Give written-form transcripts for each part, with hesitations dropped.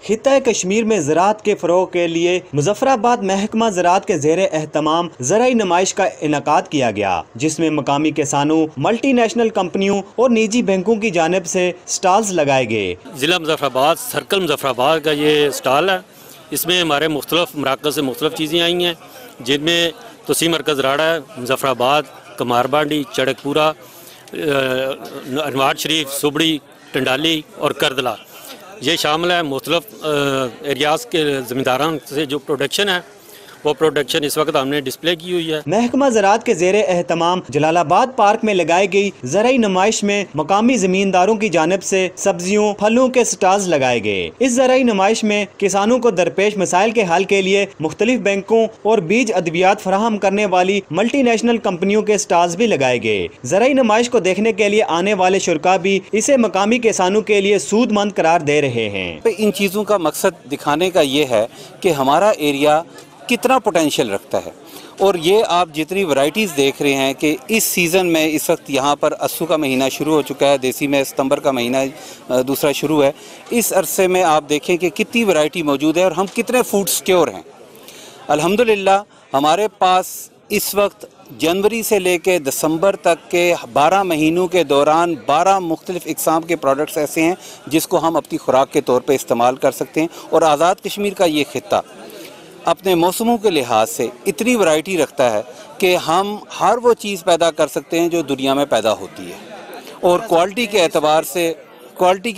खित्ता कश्मीर में ज़राअत के फ़रोग़ के लिए मुज़फ़्फ़राबाद महकमा ज़राअत के ज़ेरे एहतमाम ज़राई नुमाइश का इनेकाद किया गया, जिसमें मकामी किसानों, मल्टीनेशनल कंपनियों और निजी बैंकों की जानिब से स्टॉल्स लगाए गए। ज़िला मुज़फ़्फ़राबाद सर्कल मुज़फ़्फ़राबाद का ये स्टॉल है। इसमें हमारे मुख्तलिफ़ मराकज़ से मुख्तलिफ़ चीज़ें आई हैं, जिनमें तोसी मरकज़ राड़ा है, मुज़फ़्फ़राबाद, कमारबांडी, चड़कपुरा, नवाज शरीफ, सुबड़ी, टंडाली और करदला ये शामिल है। मुख्तलिफ़ एरियाज़ के ज़मींदारान से जो प्रोडक्शन है वो प्रोडक्शन इस वक्त हमने डिस्प्ले की हुई है। महकमा ज़राअत के ज़ेरे एहतमाम जलालाबाद पार्क में लगाई गई ज़राई नुमाइश में मकामी ज़मींदारों की जानिब से सब्जियों, फलों के स्टॉल्स लगाए गए। इस ज़राई नुमाइश में किसानों को दरपेश मसाइल के हल के लिए मुख्तलिफ बैंकों और बीज अद्वियात फराहम करने वाली मल्टीनेशनल कंपनियों के स्टॉल्स भी लगाए गए। ज़राई नुमाइश को देखने के लिए आने वाले शुरका भी इसे मकामी किसानों के लिए सूदमंद करार दे रहे हैं। इन चीज़ों का मकसद दिखाने का ये है कि हमारा एरिया कितना पोटेंशियल रखता है। और ये आप जितनी वैरायटीज़ देख रहे हैं कि इस सीज़न में इस वक्त यहाँ पर अस्सू का महीना शुरू हो चुका है, देसी में सितंबर का महीना दूसरा शुरू है। इस अरसे में आप देखें कि कितनी वैरायटी मौजूद है और हम कितने फूड सिक्योर हैं। अल्हम्दुलिल्लाह हमारे पास इस वक्त जनवरी से लेकर दिसंबर तक के 12 महीनों के दौरान 12 मुख्तलिफ़ इक़साम के प्रोडक्ट्स ऐसे हैं जिसको हम अपनी खुराक के तौर पर इस्तेमाल कर सकते हैं। और आज़ाद कश्मीर का ये खित्ता अपने मौसमों के लिहाज से इतनी वैरायटी रखता है कि हम हर वो चीज़ पैदा कर सकते हैं जो दुनिया में पैदा होती है, और क्वालिटी के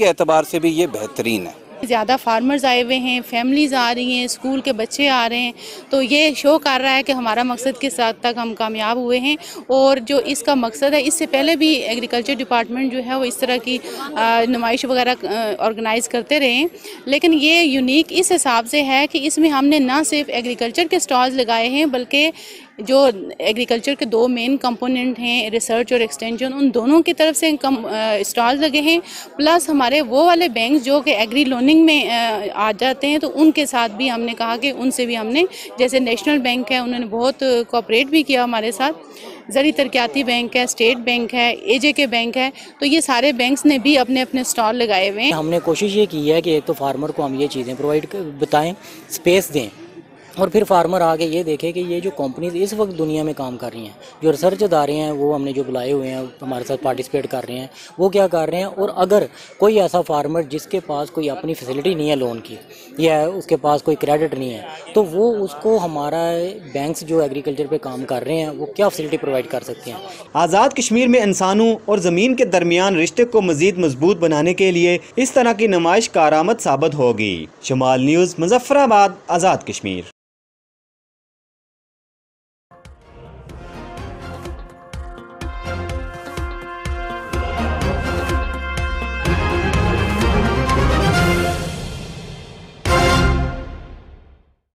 एतबार से भी ये बेहतरीन है। ज़्यादा फार्मर्स आए हुए हैं, फैमिलीज़ आ रही हैं, स्कूल के बच्चे आ रहे हैं, तो ये शो कर रहा है कि हमारा मकसद किस हद तक हम कामयाब हुए हैं। और जो इसका मकसद है, इससे पहले भी एग्रीकल्चर डिपार्टमेंट जो है वो इस तरह की नुमाइश वगैरह ऑर्गेनाइज़ करते रहे हैं, लेकिन ये यूनिक इस हिसाब से है कि इसमें हमने ना सिर्फ एग्रीकल्चर के स्टॉल्स लगाए हैं, बल्कि जो एग्रीकल्चर के दो मेन कंपोनेंट हैं, रिसर्च और एक्सटेंशन, उन दोनों की तरफ से स्टॉल्स लगे हैं। प्लस हमारे वो वाले बैंक जो कि एग्री लोनिंग में आ जाते हैं, तो उनके साथ भी हमने कहा कि उनसे भी हमने, जैसे नेशनल बैंक है, उन्होंने बहुत कोऑपरेट भी किया हमारे साथ। ज़री तरक्याती बैंक है, स्टेट बैंक है, AJK बैंक है, तो ये सारे बैंक्स ने भी अपने अपने स्टॉल लगाए हुए हैं। हमने कोशिश ये की है कि एक तो फार्मर को हम ये चीज़ें प्रोवाइड बताएं, स्पेस दें, और फिर फार्मर आके ये देखे कि ये जो कंपनीज इस वक्त दुनिया में काम कर रही हैं, जो रिसर्च अदारे हैं वो हमने जो बुलाए हुए हैं हमारे साथ पार्टिसिपेट कर रहे हैं, वो क्या कर रहे हैं। और अगर कोई ऐसा फार्मर जिसके पास कोई अपनी फैसिलिटी नहीं है लोन की, या उसके पास कोई क्रेडिट नहीं है, तो वो उसको हमारा बैंक्स जो एग्रीकल्चर पे काम कर रहे हैं वो क्या फैसिलिटी प्रोवाइड कर सकते हैं। आज़ाद कश्मीर में इंसानों और ज़मीन के दरमियान रिश्ते को मज़ीद मजबूत बनाने के लिए इस तरह की नुमाइश कारआमद साबित होगी। शमाल न्यूज़, मुज़फ़्फ़राबाद, आज़ाद कश्मीर।